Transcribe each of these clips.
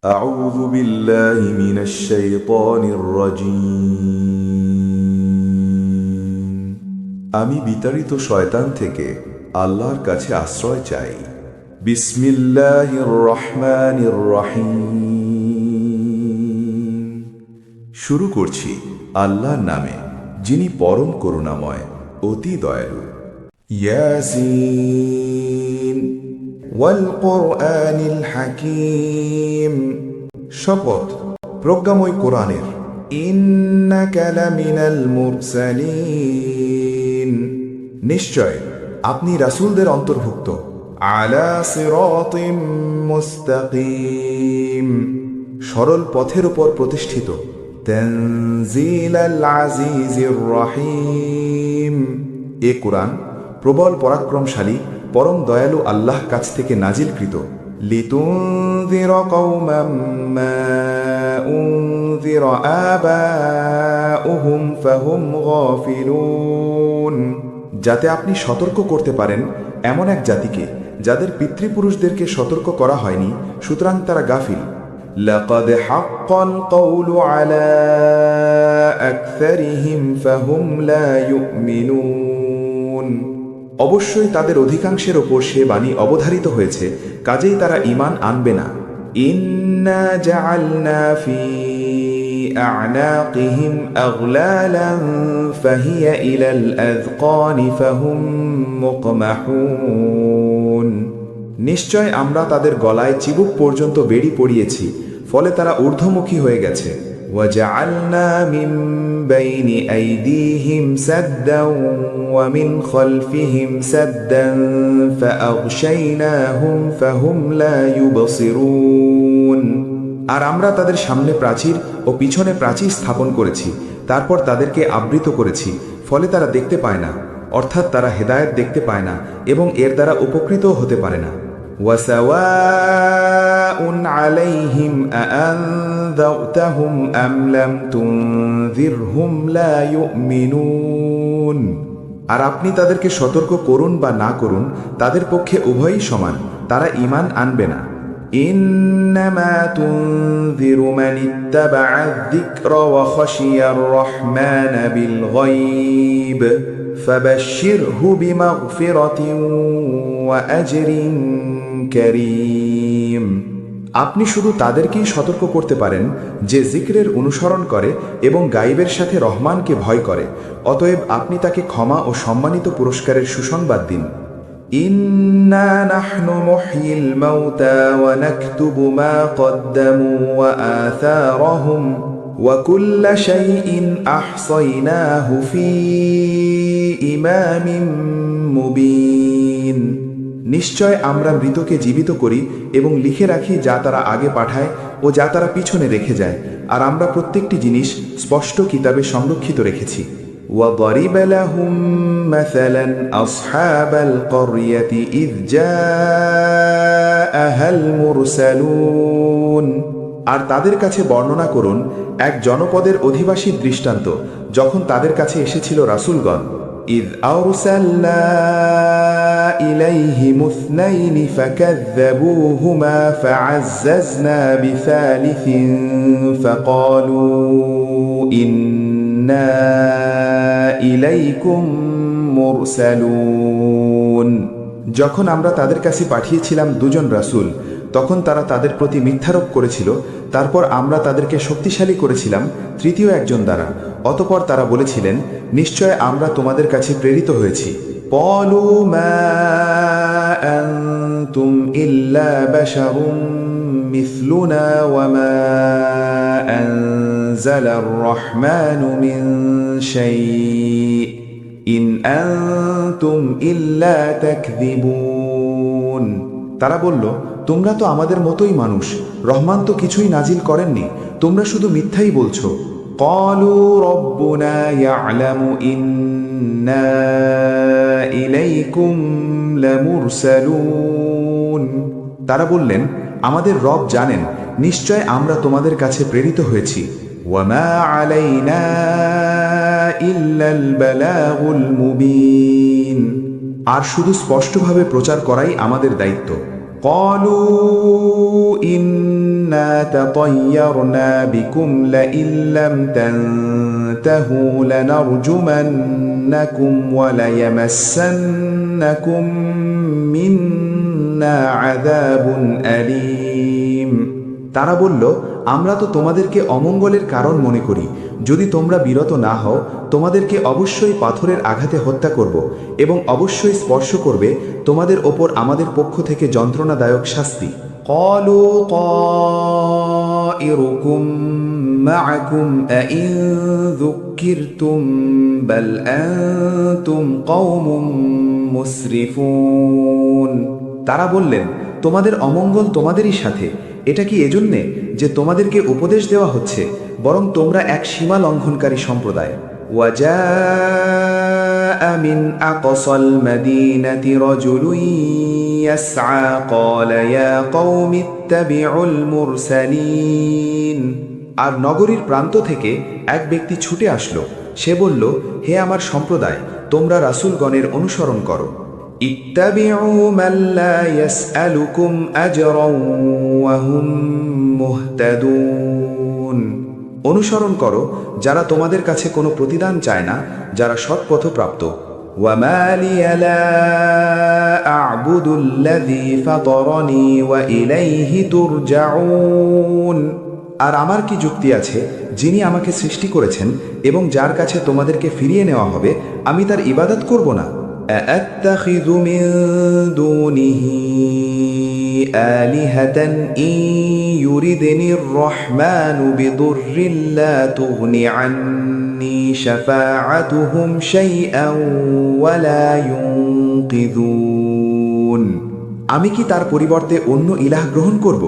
أعوذ بالله من الشيطان الرجيم আমি বিতাড়িত শয়তান থেকে আল্লাহর কাছে আশ্রয় চাই। বিসমিল্লাহির রহমানির রহিম। শুরু করছি আল্লাহর নামে, যিনি পরম করুণাময়, অতি দয়ালু। ইয়াসিন ওয়াল কুরআনিল হাকীম। শপথ প্রজ্ঞাময় কোরআনের। ইন্নাকা লামিনাল মুরসালিন। নিশ্চয় আপনি রাসূলদের অন্তর্ভুক্ত। আলা সিরাতিম মুস্তাকিম। সরল পথের উপর প্রতিষ্ঠিত। তানজিলাল আজিজির রহিম। এ কোরআন প্রবল পরাক্রমশালী, পরম দয়ালু আল্লাহ কাছ থেকে নাজিলকৃত। লিতুনযিরা কওমান মা উনযিরা আবাউহুম ফাহুম গাফিলুন। যাতে আপনি সতর্ক করতে পারেন এমন এক জাতিকে যাদের পিতৃপুরুষদেরকে সতর্ক করা হয়নি, সুতরাং তারা গাফিল। লাকাদ হাক্কাল কওলু আলা আকসারিহিম ফাহুম লা ইউমিনুন। অবশ্যই তাদের অধিকাংশের ওপর সে বাণী অবধারিত হয়েছে, কাজেই তারা ঈমান আনবে না। ইন্না জাআলনা ফি আ'নাকিহিম আগলালান ফাহিয়া ইলাল আযকানি ফাহুম মুকমাহুন। নিশ্চয় আমরা তাদের গলায় চিবুক পর্যন্ত বেড়ি পরিয়েছি, ফলে তারা ঊর্ধ্বমুখী হয়ে গেছে। وَجَعَلْنَا مِنْ بَيْنِ أَيْدِيهِمْ سَدًّا وَمِنْ خَلْفِهِمْ سَدًّا فَأَغْشَيْنَاهُمْ فَهُمْ لَا يُبْصِرُونَ। আর আমরা তাদের সামনে প্রাচীর ও পিছনে প্রাচীর স্থাপন করেছি, তারপর তাদেরকে আবৃত করেছি, ফলে তারা দেখতে পায় না, অর্থাৎ তারা হেদায়েত দেখতে পায় না এবং এর দ্বারা উপকৃতও হতে পারে না। وَسَوَاءٌ عَلَيْهِمْ أَأَنذَرْتَهُمْ أَمْ لَمْ تُنذِرْهُمْ لَا يُؤْمِنُونَ। আর আপনি তাদেরকে সতর্ক করুন বা না করুন, তাদের পক্ষে উভয়ই সমান, তারা ঈমান আনবে না। ইন্নামা তুনযিরু মান ইত্তাবা'a আয-যিকরা ওয়া খাশিয়ার রাহমানা বিল গায়ব ফাবাশশিরহু বিমাগফিরাতিন ওয়া আজরিন কারীম। আপনি শুধু তাদেরকেই সতর্ক করতে পারেন যে জিকরের অনুসরণ করে এবং গায়বের সাথে রহমানকে ভয় করে, অতএব আপনি তাকে ক্ষমা ও সম্মানিত পুরস্কারের সুসংবাদ দিন। ইন্না নাহনু মুহয়িল মাউতা ওয়া নাকতুবু মা কদ্দামু ওয়া আথারহুম ওয়া কুল্লা শাইইন আহসাইনাহু ফি ইমামিন মুবিন। নিশ্চয় আমরা মৃতকে জীবিত করি এবং লিখে রাখি যা তারা আগে পাঠায় ও যা তারা পিছনে রেখে যায়, আর আমরা প্রত্যেকটি জিনিস স্পষ্ট কিতাবে সংরক্ষিত রেখেছি। وَضَرِبَ لَهُم مَّثَلًا أَصْحَابَ الْقَرْيَةِ إِذْ جَاءَهَا الْمُرْسَلُونَ। আর তাদের কাছে বর্ণনা করুন এক জনপদের অধিবাসীর দৃষ্টান্ত, যখন তাদের কাছে এসেছিল রাসূলগণ। إِذْ أَرْسَلْنَا إِلَيْهِمُ اثْنَيْنِ فَكَذَّبُوهُمَا فَعَزَّزْنَا بِثَالِثٍ فَقَالُوا إِنَّا ইলাইকুম মুরসালুন। যখন আমরা তাদের কাছে পাঠিয়েছিলাম দুজন রাসূল, তখন তারা তাদের প্রতি মিথ্যারোপ করেছিল, তারপর আমরা তাদেরকে শক্তিশালী করেছিলাম তৃতীয় একজন দ্বারা। অতঃপর তারা বলেছিলেন, নিশ্চয় আমরা তোমাদের কাছে প্রেরিত হয়েছি। ক্বালু মা আনতুম ইল্লা বাশারুম মিসলুনা ওয়া মা আনজালার রহমানু মিন শাইইন ইন আনতুম ইল্লা তাকযিবুন। তারা বলল, তোমরা তো আমাদের মতোই মানুষ, রহমান তো কিছুই নাজিল করেননি, তোমরা শুধু মিথ্যাই বলছো। ক্বালু রব্বুনা ইয়া'লামু ইন্না ইলাইকুম লামুরসালুন। তারা বললেন, আমাদের রব জানেন, নিশ্চয় আমরা তোমাদের কাছে প্রেরিত হয়েছি। ওয়ামা আলাইনা ইল্লাল বালাগুল মুবিন। আর শুধু স্পষ্টভাবে প্রচার করাই আমাদের দায়িত্ব। قالوا إنا تطيرنا بكم لئن لم تنتهوا لنرجمنكم وليمسنكم منا عذاب أليم তারা বলল, আমরা তো তোমাদেরকে অমঙ্গলের কারণ মনে করি। যদি তোমরা বিরত না হও তোমাদেরকে অবশ্যই পাথরের আঘাতে হত্যা করব এবং অবশ্যই স্পর্শ করবে তোমাদের ওপর আমাদের পক্ষ থেকে যন্ত্রণাদায়ক শাস্তি। قالوا طائركم معكم أئن ذكرتم بل أنتم قوم مسرفون তারা বললেন, তোমাদের অমঙ্গল তোমাদেরই সাথে। এটা কি এজন্যে যে তোমাদেরকে উপদেশ দেওয়া হচ্ছে? বরং তোমরা এক সীমা লঙ্ঘনকারী সম্প্রদায়। وجاء من أقصى المدينة رجل يسعى قال يا قوم اتبعوا المرسلين আর নগরীর প্রান্ত থেকে এক ব্যক্তি ছুটে আসলো। সে বলল, হে আমার সম্প্রদায়, তোমরা রাসূলগণের অনুসরণ করো। ইত্তাবিউ মান লা ইয়াসআলুকুম আজরান ওয়া হুম মুহতাদুন অনুসরণ করো যারা তোমাদের কাছে কোনো প্রতিদান চায় না, যারা সৎপথপ্রাপ্ত। ওয়া মা লিয়া লা আ'বুদুল্লাযী ফাতারানী ওয়া ইলাইহি তুরজাউন আর আমার কি যুক্তি আছে যিনি আমাকে সৃষ্টি করেছেন এবং যার কাছে তোমাদেরকে ফিরিয়ে নেওয়া হবে, আমি তার ইবাদত করব না। أأتخذ من دونه آلهة إن يردني الرحمن بضر لا تغن عني شفاعتهم شيئا ولا ينقذون আমি কি তার পরিবর্তে অন্য ইলাহ গ্রহণ করব?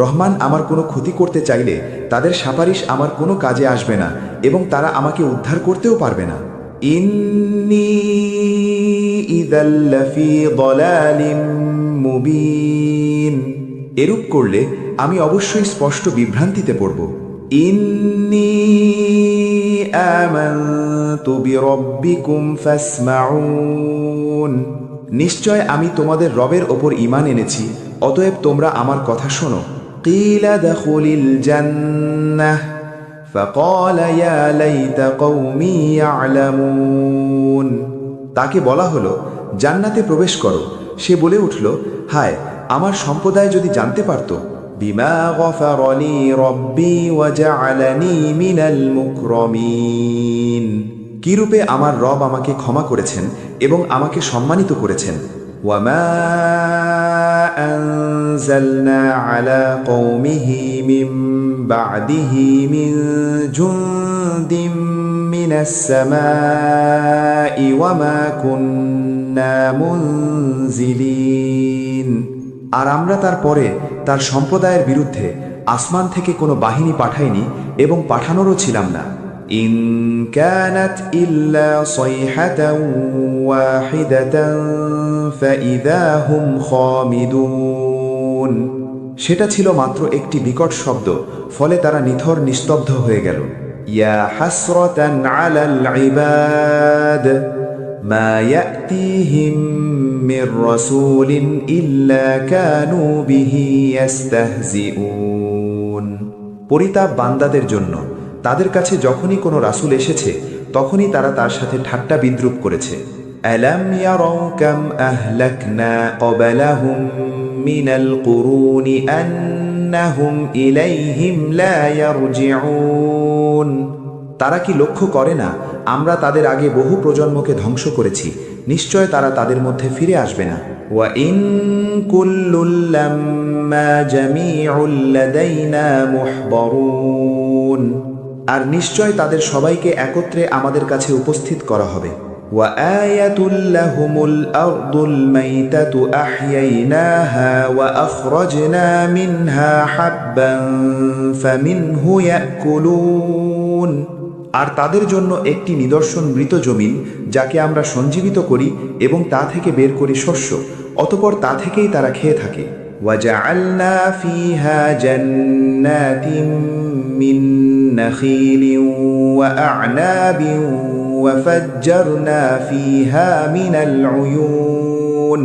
রহমান আমার কোনো ক্ষতি করতে চাইলে তাদের সুপারিশ আমার কোনো কাজে আসবে না এবং তারা আমাকে উদ্ধার করতেও পারবে না। ইন্নী ইযাল লাফি দালালিম মুবিন এরূপ করলে আমি অবশ্যই স্পষ্ট বিভ্রান্তিতে পড়ব। ইন্নী আমানতু বিরাব্বিকুম ফাসমাউন নিশ্চয় আমি তোমাদের রবের ওপর ঈমান এনেছি, অতএব তোমরা আমার কথা শোনো। কিলা দাখুলিল জান্নাহ فقال يا ليت قومي يعلمون তাকে বলা হলো, জান্নাতে প্রবেশ করো। সে বলে উঠল, হায়, আমার সম্প্রদায় যদি জানতে পারত। বিমা গফারলি রব্বি ওয়া জাআলানি মিনাল মুকরামিন কি রূপে আমার রব আমাকে ক্ষমা করেছেন এবং আমাকে সম্মানিত করেছেন। ওয়া মা আনজালনা আলা কওমিহি মিন বা'দিহি মিন জুনদিম মিনাস সামাই ওয়া মা কুন্না মুনজিলিন আর আমরা তারপরে তার সম্প্রদায়ের বিরুদ্ধে আসমান থেকে কোনো বাহিনী পাঠাইনি এবং পাঠানোরও ছিলাম না। ইন কানাত ইল্লা সাইহাতান ওয়াহিদাতান ফাইযা হুম খামিদুন সেটা ছিল মাত্র একটি বিকট শব্দ, ফলে তারা নিথর নিস্তব্ধ হয়ে গেল। ইয়া হাসরাতান আলাল ইবাদ মা ইয়াতিহিম মির রাসূলিন ইল্লা কানু বিহি ইস্তাহজিউন পরিতাপ বান্দাদের জন্য, তাদের কাছে যখনই কোনো রাসূল এসেছে তখনই তারা তার সাথে ঠাট্টা বিদ্রূপ করেছে। আলাম ইয়ারাউ কাম আহলাকনা ক্বাবলাহুম মিনাল কুরুনি আন্নাহুম ইলাইহিম লা ইয়ারজিউন তারা কি লক্ষ্য করে না আমরা তাদের আগে বহু প্রজন্মকে ধ্বংস করেছি, নিশ্চয় তারা তাদের মধ্যে ফিরে আসবে না। ওয়া ইন কুল্লুল লাম্মা জামিউল লাদাইনা মুহদারুন আর নিশ্চয় তাদের সবাইকে একত্রে আমাদের কাছে উপস্থিত করা হবে। ওয়া আয়াতুল লাহুমুল আরদুল মাইতাতু আহইয়াইনাহা ওয়া আখরাজনা মিনহা হাব্বান ফামিনহু ইয়াকুলুন আর তাদের জন্য একটি নিদর্শন মৃত জমিন যাকে আমরা সঞ্জীবিত করি এবং তা থেকে বের করি শস্য, অতঃপর তা থেকেই তারা খেয়ে থাকে। وَجَعَلْنَا فِيهَا جَنَّاتٍ مِّن نَّخِيلٍ وَأَعْنَابٍ وَفَجَّرْنَا فِيهَا مِنَ الْعُيُونِ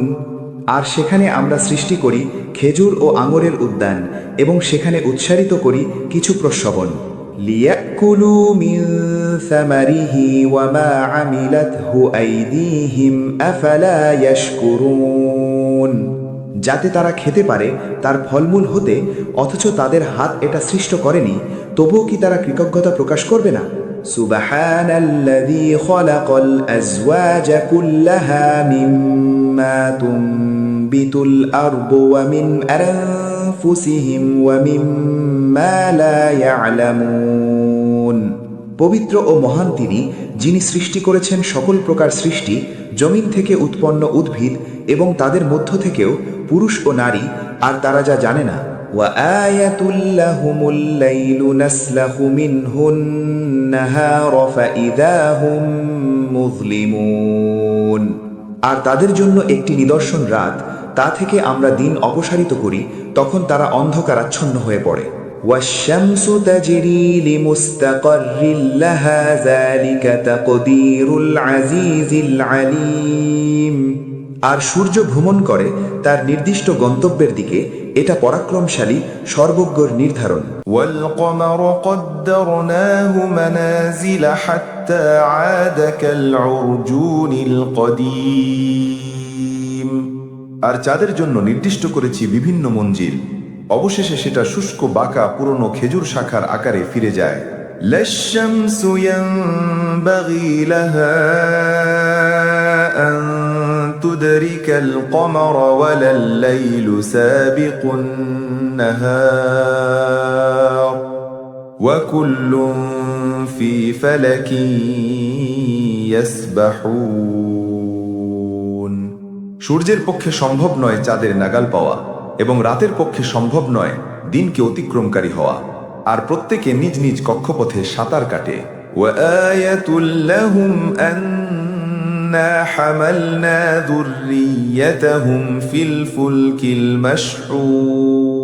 আর সেখানে আমরা সৃষ্টি করি খেজুর ও আঙুরের উদ্যান এবং সেখানে উৎসারিত করি কিছু প্রস্রবণ লিয়াকুলু মিন সামারিহি ওয়া মা আমিলাতহু আইদিহিম আফালা ইয়াশকুরুন, যাতে তারা খেতে পারে তার ফলমূল হতে, অথচ তাদের হাত এটা সৃষ্ট করেনি, তবুও কি তারা কৃতজ্ঞতা প্রকাশ করবে না? সুবহানাল্লাযী খালাকাল আযওয়াজা কুল্লাহা মিম্মা তুনবিতুল আরদু ওয়া মিন আনফুসিহিম ওয়া মিম্মা লা ইয়ালামুন। পবিত্র ও মহান তিনি, যিনি সৃষ্টি করেছেন সকল প্রকার সৃষ্টি, জমিন থেকে উৎপন্ন উদ্ভিদ এবং তাদের মধ্য থেকেও পুরুষ ও নারী, আর তারা যা জানে না। وآية لهم الليل نسلخ منه النهار فإذا هم مظلمون। আর তাদের জন্য একটি নিদর্শন রাত, তা থেকে আমরা দিন অপসারিত করি, তখন তারা অন্ধকারাচ্ছন্ন হয়ে পড়ে। والشمس تجري لمستقر لها ذلك تقدير العزيز العليم। আর সূর্য ভ্রমণ করে তার নির্দিষ্ট গন্তব্যের দিকে, এটা পরাক্রমশালী সর্বজ্ঞর নির্ধারণ। والقمر قدرناه منازل حتى عاد كالعرجون القديم। আর চাঁদের জন্য নির্দিষ্ট করেছি বিভিন্ন মঞ্জিল, অবশেষে সেটা শুষ্ক বাঁকা পুরনো খেজুর শাখার আকারে ফিরে যায়। لا الشمس ينبغي لها أن تدرك القمر ولا الليل سابق النهار وكل في فلك يسبحون। সূর্যের পক্ষে সম্ভব নয় চাঁদের নাগাল পাওয়া, এবং রাতের পক্ষে সম্ভব নয় দিনকে অতিক্রমকারী হওয়া, আর প্রত্যেকে নিজ নিজ কক্ষপথে সাঁতার কাটে। وآية لهم أنا حملنا ذريتهم في الفلك المشحون।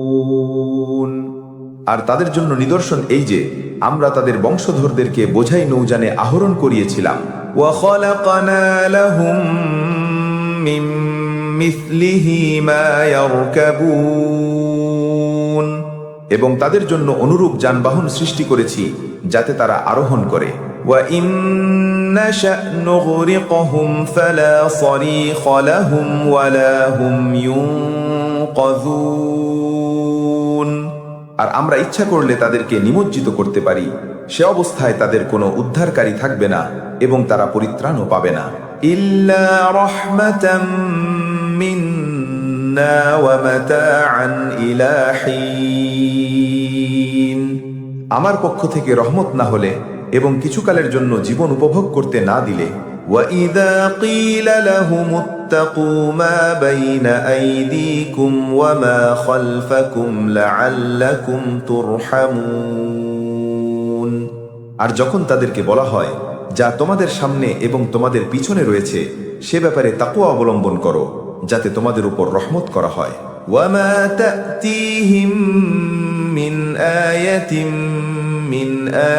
আর তাদের জন্য নিদর্শন এই যে আমরা তাদের বংশধরদেরকে বোঝাই নৌযানে আহরণ করিয়েছিলাম। وخلقنا لهم من مثله ما يركبون। এবং তাদের জন্য অনুরূপ যানবাহন সৃষ্টি করেছি যাতে তারা আরোহণ করে। وإن نشأ نغرقهم فلا صريخ لهم ولا هم ينقذون। আর আমরা ইচ্ছা করলে তাদেরকে নিমজ্জিত করতে পারি, সে অবস্থায় তাদের কোনো উদ্ধারকারী থাকবে না এবং তারা পরিত্রাণও পাবে না। إلا رحمة منا ومتاعا إلى حين। আমার পক্ষ থেকে রহমত না হলে এবং কিছুকালের জন্য জীবন উপভোগ করতে না দিলে। وإذا قيل لهم اتقوا ما بين أيديكم وما خلفكم لعلكم ترحمون। আর যখন তাদেরকে বলা হয় যা তোমাদের সামনে এবং তোমাদের পিছনে রয়েছে সে ব্যাপারে তাকওয়া অবলম্বন করো, যাতে তোমাদের উপর রহমত করা হয়। وما تأتيهم من آية من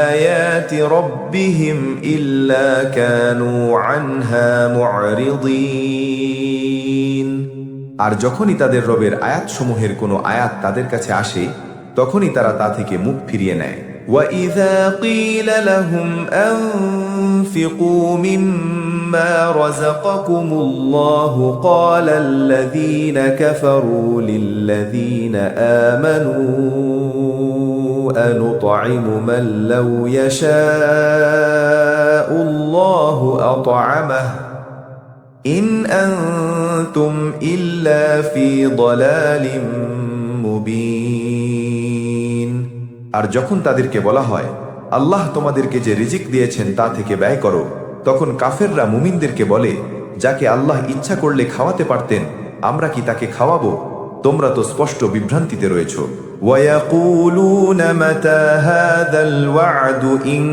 آيات ربهم إلا كانوا عنها معرضين। আর যখনই তাদের রবের আয়াতসমূহের কোনো আয়াত তাদের কাছে আসে তখনই তারা তা থেকে মুখ ফিরিয়ে নেয়। وإذا قيل لهم أنفقوا مما رزقكم الله قال الذين كفروا للذين آمنوا أنطعم من لو يشاء الله أطعمه إن أنتم إلا في ضلال مبين। আর যখন তাদেরকে বলা হয় আল্লাহ তোমাদেরকে যে রিজিক দিয়েছেন তা থেকে ব্যয় করো, তখন কাফেররা মুমিনদেরকে বলে যাকে আল্লাহ ইচ্ছা করলে খাওয়াতে পারতেন আমরা কি তাকে খাওয়াবো? তোমরা তো স্পষ্ট বিভ্রান্তিতে রয়েছ। ويقولون متى هذا الوعد إن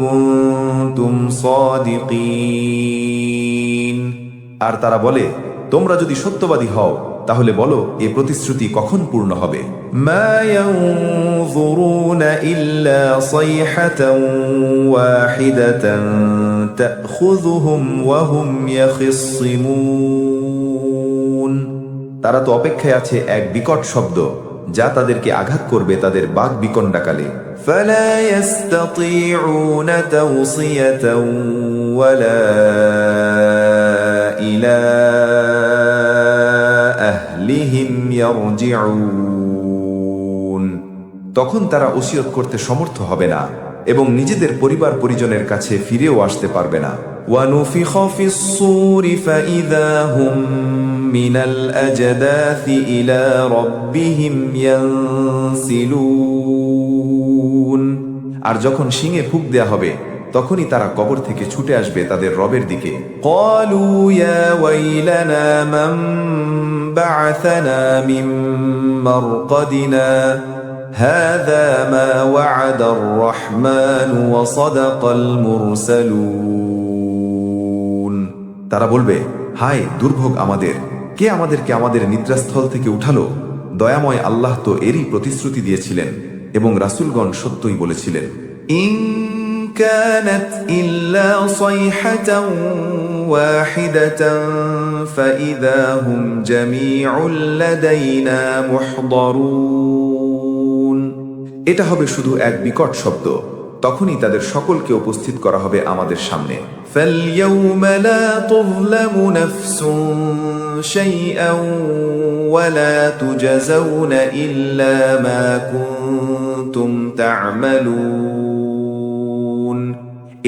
كنتم صادقين। আর তারা বলে তোমরা যদি সত্যবাদী হও তাহলে বলো এ প্রতিশ্রুতি কখন পূর্ণ হবে? ما ينظرون إلا صيحة واحدة تأخذهم وهم يخصمون। তারা তো অপেক্ষায় আছে এক বিকট শব্দ যা তাদেরকে আঘাত করবে তাদের বাক বিকণ্ডাকালে। فلا يستطيعون توصية ولا إلى أهلهم يرجعون। তখন তারা ওসিয়ত করতে সমর্থ হবে না এবং নিজেদের পরিবার পরিজনের কাছে ফিরেও আসতে পারবে না। ونفخ في الصور فإذا هم من الأجداث إلى ربهم ينسلون। আর যখন শিঙে ফুঁক দেয়া হবে তখনই তারা কবর থেকে ছুটে আসবে তাদের রবের দিকে। قالوا يا ويلنا من بعثنا من مرقدنا هذا ما وعد الرحمن وصدق المرسلون। তারা বলবে, হায় দুর্ভোগ আমাদের, কে আমাদেরকে আমাদের নিদ্রাস্থল থেকে উঠালো? দয়াময় আল্লাহ তো এরই প্রতিশ্রুতি দিয়েছিলেন এবং রাসূলগণ সত্যই বলেছিলেন। إن كانت إلا صيحة واحدة فإذا هم جميع لدينا محضرون। এটা হবে শুধু এক বিকট শব্দ, তখনই তাদের সকলকে উপস্থিত করা হবে আমাদের সামনে। فاليوم لا تظلم نفس شيئا ولا تجزون إلا ما كنتم تعملون।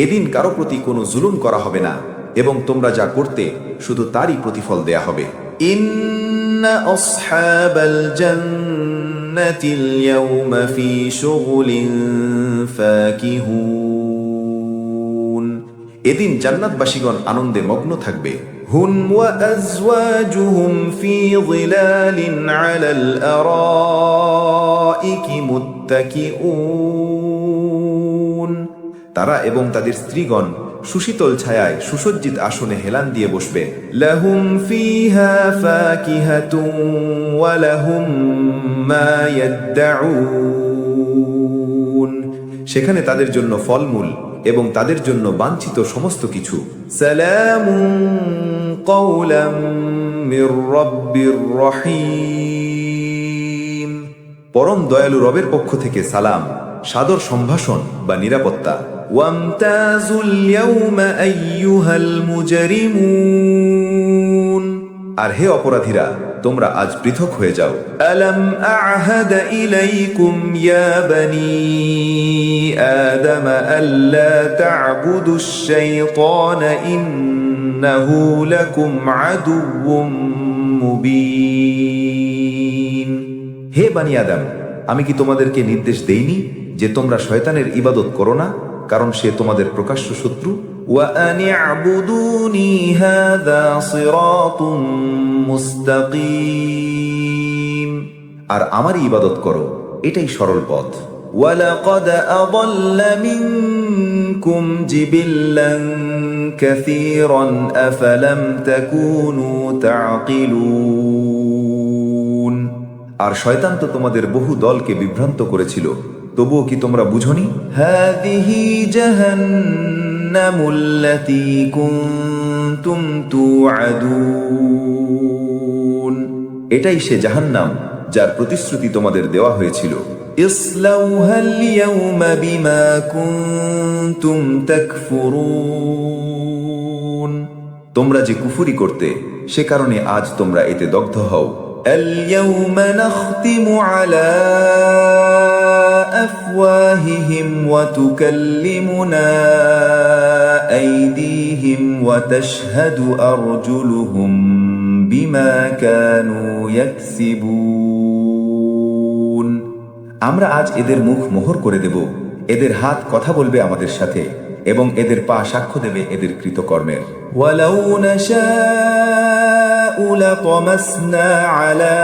এদিন কারো প্রতি কোনো জুলুম করা হবে না এবং তোমরা যা করতে শুধু তারই প্রতিফল দেয়া হবে। إن أصحاب الجنة اليوم في شغل فاكهون। এদিন জান্নাতবাসীগণ আনন্দে মগ্ন থাকবে। هم وأزواجهم في ظلال على الأرائك متكئون। তারা এবং তাদের স্ত্রীগণ সুশীতল ছায়ায় সুসজ্জিত আসনে হেলান দিয়ে বসবে। لهم فيها فاكهة ولهم ما يدعون। সেখানে তাদের জন্য ফলমূল এবং তাদের জন্য বাঞ্ছিত সমস্ত কিছু। سلام قولا من رب رحيم। পরম দয়ালু রবের পক্ষ থেকে সালাম, সাদর সম্ভাষণ বা নিরাপত্তা। وامتازوا اليوم أيها المجرمون। আর হে অপরাধীরা, তোমরা আজ পৃথক হয়ে যাও। ألم أعهد إليكم يا بني آدم ألا تعبدوا الشيطان إنه لكم عدو مبين। হে বানি আদম, আমি কি তোমাদেরকে নির্দেশ দেইনি যে তোমরা শয়তানের ইবাদত করো না, কারণ সে তোমাদের প্রকাশ্য শত্রু। وأن اعبدوني هذا صراط مستقيم। আর আমারই ইবাদত করো, এটাই সরল পথ। ولقد أضل منكم جبلا كثيرا أفلم تكونوا تعقلون। আর শয়তান তো তোমাদের বহু দলকে বিভ্রান্ত করেছিল, তবুও কি তোমরা বুঝনি? هذه جهنم التي كنتم توعدون। এটাই সে জাহান্নাম যার প্রতিশ্রুতি তোমাদের দেওয়া হয়েছিল। اصلوها اليوم بما كنتم تكفرون। তোমরা যে কুফরি করতে, সে কারণে আজ তোমরা এতে দগ্ধ হও। اليوم نختم على أفواههم وتكلمنا أيديهم وتشهد أرجلهم بما كانوا يكسبون। আমরা আজ এদের মুখ মোহর করে দেব, এদের হাত কথা বলবে আমাদের সাথে এবং এদের পা সাক্ষ্য দেবে এদের কৃতকর্মের। ولو نشاء لطمسنا على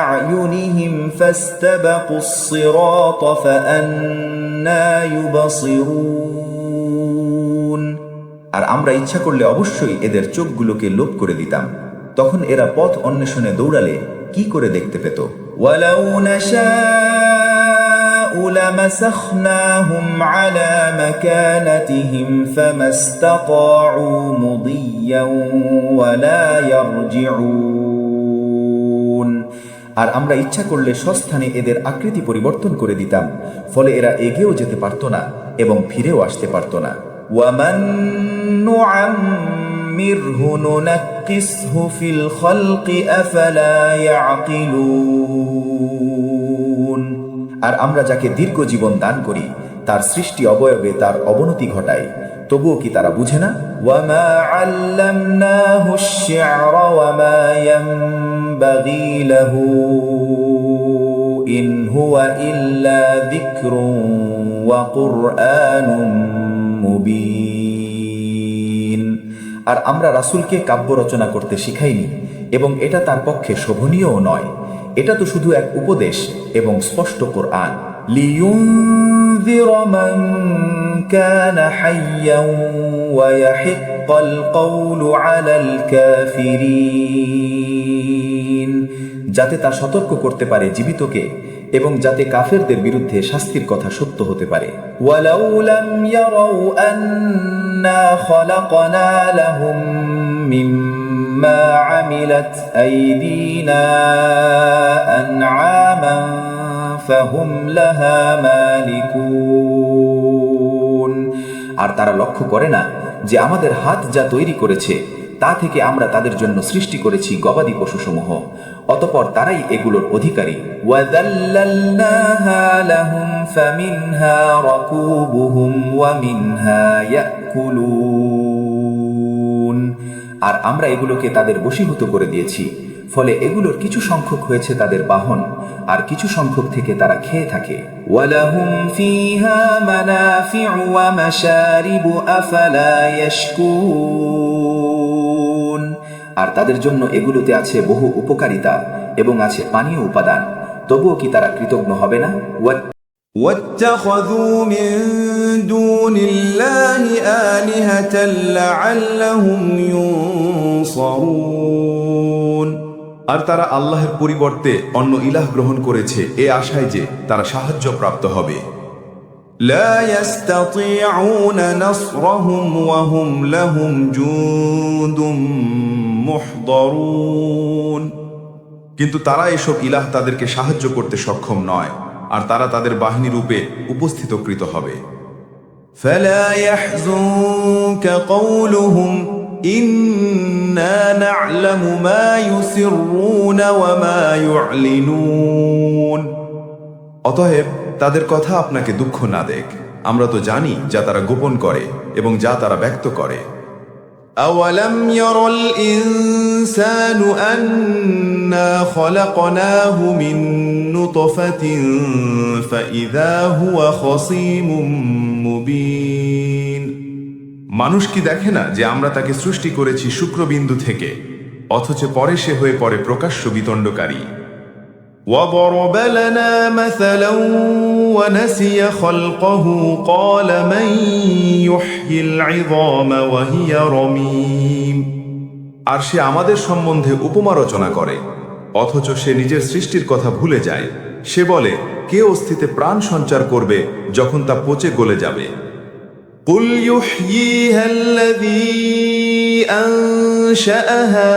أعينهم فاستبقوا الصراط فأنى يبصرون। আর আমরা ইচ্ছা করলে অবশ্যই এদের চোখগুলোকে লোপ করে দিতাম, তখন এরা পথ অন্বেষণে দৌড়ালে কি করে দেখতে পেত। ولو نشاء لمسخناهم على مكانتهم فما استطاعوا مضيا ولا يرجعون। আর আমরা ইচ্ছা করলে স্বস্থানে এদের আকৃতি পরিবর্তন করে দিতাম, ফলে এরা এগিয়েও যেতে পারত না এবং ফিরেও আসতে পারত না। ওয়ামান নুআম্মিরহু নুনাক্কিসহু ফিল খালকি আফালা ইয়াকিলুন। আর আমরা যাকে দীর্ঘ জীবন দান করি তার সৃষ্টি অবয়বে তার অবনতি ঘটায়, তবুও কি তারা বুঝে না? ওয়ামা আল্লামনাহু আশ-শি'রা ওয়ামা ইয়ানবাগী লাহু ইন হুয়া ইল্লা যিকরুন ওয়া কুরআনুম মুবিন। আর আমরা রাসূলকে কাব্য রচনা করতে শিখাইনি এবং এটা তার পক্ষে শোভনীয়ও নয়। এটা তো শুধু এক উপদেশ এবং স্পষ্ট কোরআন। লিয়ুনযিরা মান কানা হাইয়ান ওয়া ইয়াহিক্কাল কওলু আলাল কাফিরিন, যাতে তা সতর্ক করতে পারে জীবিতকে এবং যাতে কাফেরদের বিরুদ্ধে শাস্তির কথা সত্য হতে পারে। ওয়ালাউ লাম ইয়ারাউ আন্না খালাকনা লাহুম মিম্মা আমিলাত আইদিনা আনআমান ফাহুম লাহা মালিকুন। আর তারা লক্ষ্য করে না যে আমাদের হাত যা তৈরি করেছে তা থেকে আমরা তাদের জন্য সৃষ্টি করেছি গবাদি পশুসমূহ, অতঃপর তারাই এগুলোর অধিকারী। ওয়াযাল্লালনাহা লাহুম ফামিনহা রাকুবুহুম ওয়া মিনহা ইয়াকুলুন। আর আমরা এগুলোকে তাদের বশীভূত করে দিয়েছি, ফলে এগুলোর কিছু সংখ্যক হয়েছে তাদের বাহন আর কিছু সংখ্যক থেকে তারা খেয়ে থাকে। ওয়ালাহুম ফীহা মানাফিউ ওয়া মাশারিবু আফালা ইয়াশকুরুন। আর তাদের জন্য এগুলোতে আছে বহু উপকারিতা এবং আছে পানীয় উপাদান, তবুও কি তারা কৃতজ্ঞ হবে না? واتخذوا من دون الله آلهة لعلهم ينصرون। আর তারা আল্লাহের পরিবর্তে অন্য ইলাহ গ্রহণ করেছে এ আশায় যে তারা সাহায্য প্রাপ্ত হবে। لا يستطيعون نصرهم وهم لهم جند محضرون। কিন্তু তারা এসব ইলাহ তাদেরকে সাহায্য করতে সক্ষম নয়, আর তারা তাদের বাহিনী রূপে উপস্থিতকৃত হবে। فلا يحزنك قولهم إنا نعلم ما يسرون وما يعلنون। অতএব তাদের কথা আপনাকে দুঃখ না দেখ, আমরা তো জানি যা তারা গোপন করে এবং যা তারা ব্যক্ত করে। أولم ير الإنسان أنا خلقناه من نطفة فإذا هو خصيم مبين। মানুষ কি দেখে না যে আমরা তাকে সৃষ্টি করেছি শুক্রবিন্দু থেকে, অথচ পরে সে হয়ে পড়ে প্রকাশ্য বিতণ্ডকারী। وضرب لنا مثلا ونسي خلقه قال من يحيي العظام وهي رميم। আর সে আমাদের সম্বন্ধে উপমা রচনা করে, অথচ সে নিজের সৃষ্টির কথা ভুলে যায়। সে বলে, কে অস্থিতে প্রাণ সঞ্চার করবে যখন তা পচে গলে যাবে? قل يحييها الذي أنشأها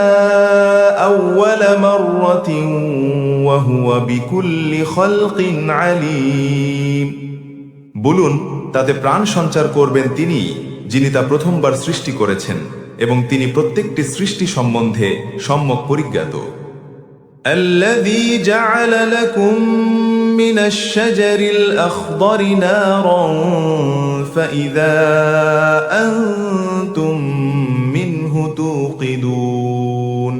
أول مرة وهو بكل خلق عليم। বলুন, তাতে প্রাণ সঞ্চার করবেন তিনি, যিনি তা প্রথমবার সৃষ্টি করেছেন এবং তিনি প্রত্যেকটি সৃষ্টি সম্বন্ধে সম্যক পরিজ্ঞাত। الذي جعل لكم من الشجر الأخضر نارا فإذا أنتم منه توقدون।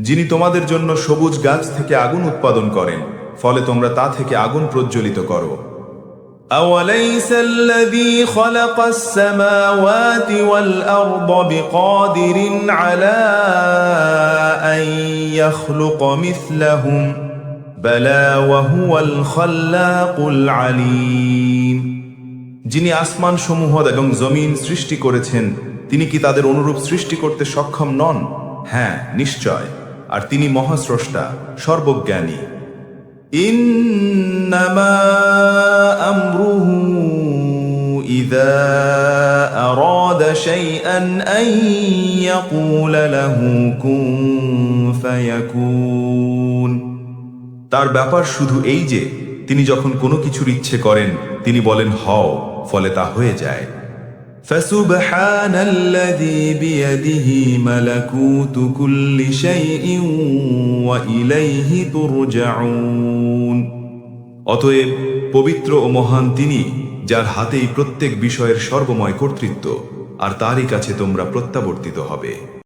যিনি তোমাদের জন্য সবুজ গাছ থেকে আগুন উৎপাদন করেন, ফলে তোমরা তা থেকে আগুন প্রজ্বলিত করো। أوليس الذي خلق السماوات والأرض بقادر على أن يخلق مثلهم بلى وهو الخلاق العليم। যিনি আসমান সমূহ এবং জমিন সৃষ্টি করেছেন, তিনি কি তাদের অনুরূপ সৃষ্টি করতে সক্ষম নন? হ্যাঁ, নিশ্চয়, আর তিনি মহাস্রষ্টা, সর্বজ্ঞানী। إنما أمره إذا أراد شيئا أن يقول له كن فيكون। তার ব্যাপার শুধু এই যে তিনি যখন কোনো কিছুর ইচ্ছে করেন তিনি বলেন হও, ফলে তা হয়ে যায়। فسبحان الذي بيده ملكوت كل شيء وإليه ترجعون। অতএব পবিত্র ও মহান তিনি, যার হাতেই প্রত্যেক বিষয়ের সর্বময় কর্তৃত্ব, আর তারই কাছে তোমরা প্রত্যাবর্তিত হবে।